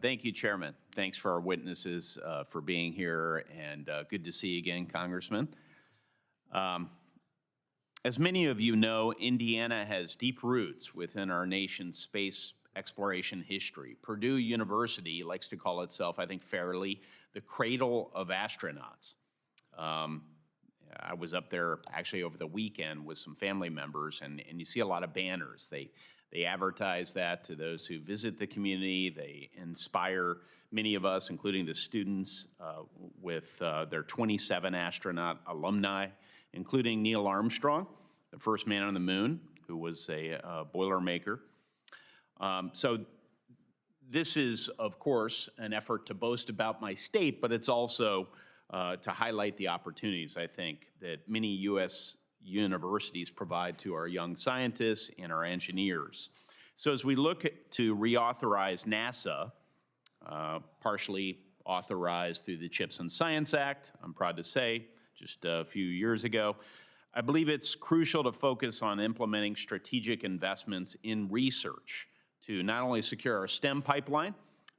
Thank you, Chairman. Thanks for our witnesses for being here, and good to see you again, Congressman. As many of you know, Indiana has deep roots within our nation's space exploration history. Purdue University likes to call itself, I think fairly, the cradle of astronauts. I was up there actually over the weekend with some family members, and you see a lot of banners. They advertise that to those who visit the community. They inspire many of us, including the students, with their 27 astronaut alumni, including Neil Armstrong, the first man on the moon, who was a Boilermaker. So this is, of course, an effort to boast about my state, but it's also to highlight the opportunities, I think, that many U.S. universities provide to our young scientists and our engineers. So as we look to reauthorize NASA, partially authorized through the CHIPS and Science Act, I'm proud to say, just a few years ago, I believe it's crucial to focus on implementing strategic investments in research to not only secure our STEM pipeline,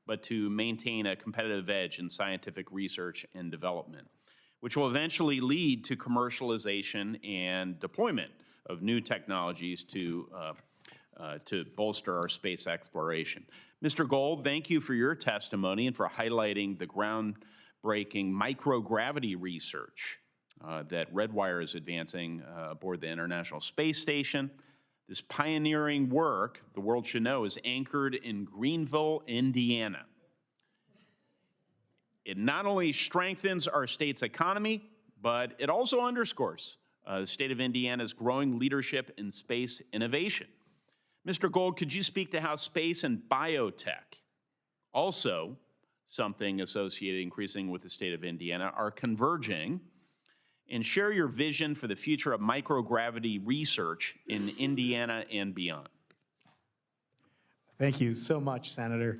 but to maintain a competitive edge in scientific research and development, which will eventually lead to commercialization and deployment of new technologies to bolster our space exploration. Mr. Gold, thank you for your testimony and for highlighting the groundbreaking microgravity research that Redwire is advancing aboard the International Space Station. This pioneering work, the world should know, is anchored in Greenville, Indiana. It not only strengthens our state's economy, but it also underscores the state of Indiana's growing leadership in space innovation. Mr. Gold, could you speak to how space and biotech, also something associated increasingly with the state of Indiana, are converging, and share your vision for the future of microgravity research in Indiana and beyond? Thank you so much, Senator.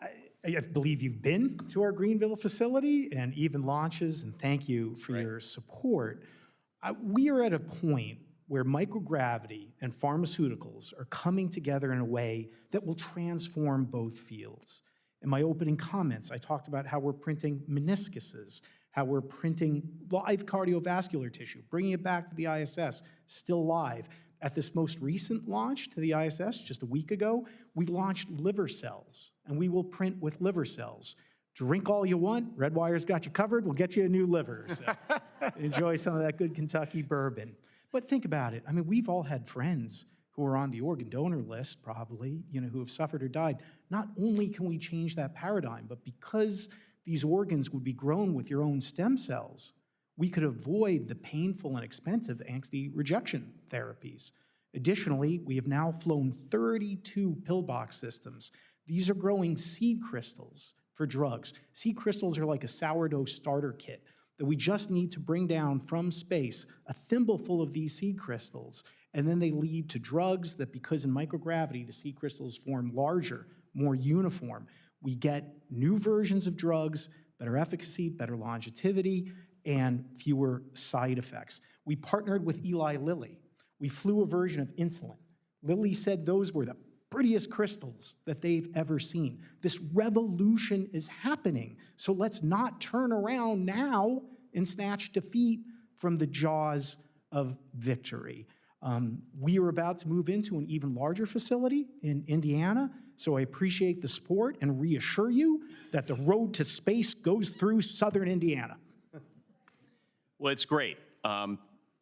I believe you've been to our Greenville facility and even launches, and thank you for your support. We are at a point where microgravity and pharmaceuticals are coming together in a way that will transform both fields. In my opening comments, I talked about how we're printing meniscuses, how we're printing live cardiovascular tissue, bringing it back to the ISS, still live. At this most recent launch to the ISS, just a week ago, we launched liver cells, and we will print with liver cells. Drink all you want, Redwire's got you covered, we'll get you a new liver. So enjoy some of that good Kentucky bourbon. But think about it, I mean, we've all had friends who are on the organ donor list, probably, who have suffered or died. Not only can we change that paradigm, but because these organs would be grown with your own stem cells, we could avoid the painful and expensive angsty rejection therapies. Additionally, we have now flown 32 pillbox systems. These are growing seed crystals for drugs. Seed crystals are like a sourdough starter kit that we just need to bring down from space, a thimbleful of these seed crystals, and then they lead to drugs that, because in microgravity, the seed crystals form larger, more uniform. We get new versions of drugs, better efficacy, better longevity, and fewer side effects. We partnered with Eli Lilly. We flew a version of insulin. Lilly said those were the prettiest crystals that they've ever seen. This revolution is happening, so let's not turn around now and snatch defeat from the jaws of victory. We are about to move into an even larger facility in Indiana, so I appreciate the support and reassure you that the road to space goes through southern Indiana. Well, it's great.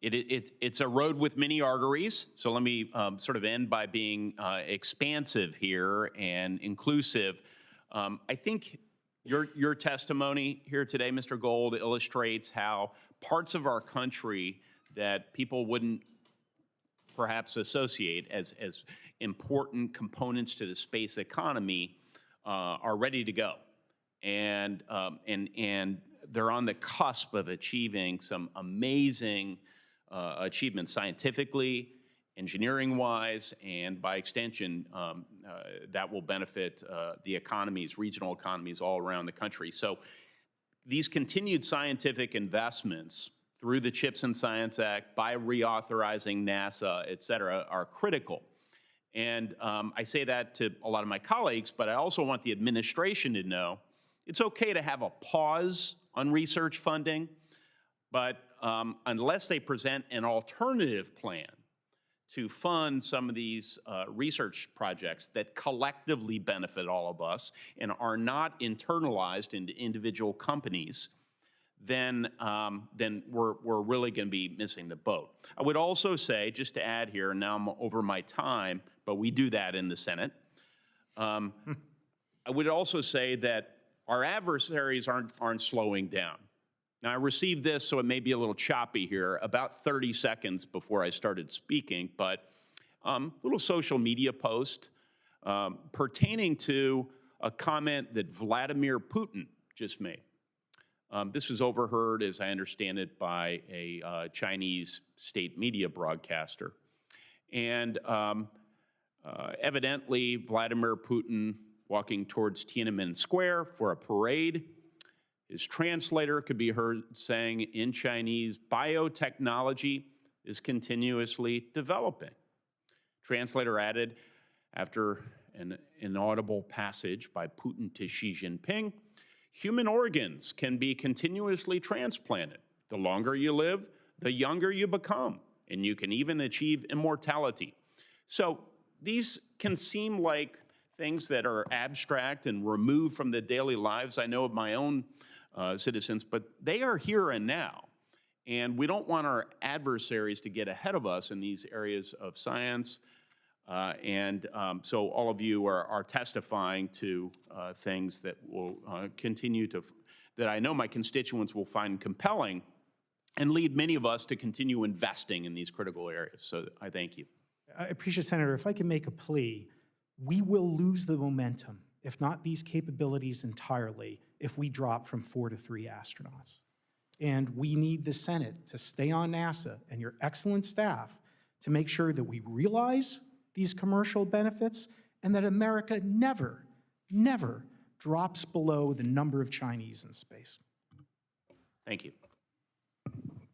It's a road with many arteries, so let me sort of end by being expansive here and inclusive. I think your testimony here today, Mr. Gold, illustrates how parts of our country that people wouldn't perhaps associate as important components to the space economy are ready to go. And they're on the cusp of achieving some amazing achievements scientifically, engineering-wise, and by extension, that will benefit the economies, regional economies all around the country. So these continued scientific investments through the CHIPS and Science Act, by reauthorizing NASA, et cetera, are critical. And I say that to a lot of my colleagues, but I also want the administration to know it's okay to have a pause on research funding, but unless they present an alternative plan to fund some of these research projects that collectively benefit all of us and are not internalized into individual companies, then we're really going to be missing the boat. I would also say, just to add here, and now I'm over my time, but we do that in the Senate. I would also say that our adversaries aren't slowing down. Now, I received this, so it may be a little choppy here, about 30 seconds before I started speaking, but a little social media post pertaining to a comment that Vladimir Putin just made. This was overheard, as I understand it, by a Chinese state media broadcaster. And evidently, Vladimir Putin walking towards Tiananmen Square for a parade. His translator could be heard saying in Chinese, biotechnology is continuously developing. Translator added, after an inaudible passage by Putin to Xi Jinping, human organs can be continuously transplanted. The longer you live, the younger you become, and you can even achieve immortality. So these can seem like things that are abstract and removed from the daily lives, I know, of my own citizens, but they are here and now. And we don't want our adversaries to get ahead of us in these areas of science. So all of you are testifying to things that will continue to, that I know my constituents will find compelling and lead many of us to continue investing in these critical areas. So I thank you. I appreciate, Senator, if I can make a plea, we will lose the momentum, if not these capabilities entirely, if we drop from 4 to 3 astronauts. And we need the Senate to stay on NASA and your excellent staff to make sure that we realize these commercial benefits and that America never, never drops below the number of Chinese in space. Thank you.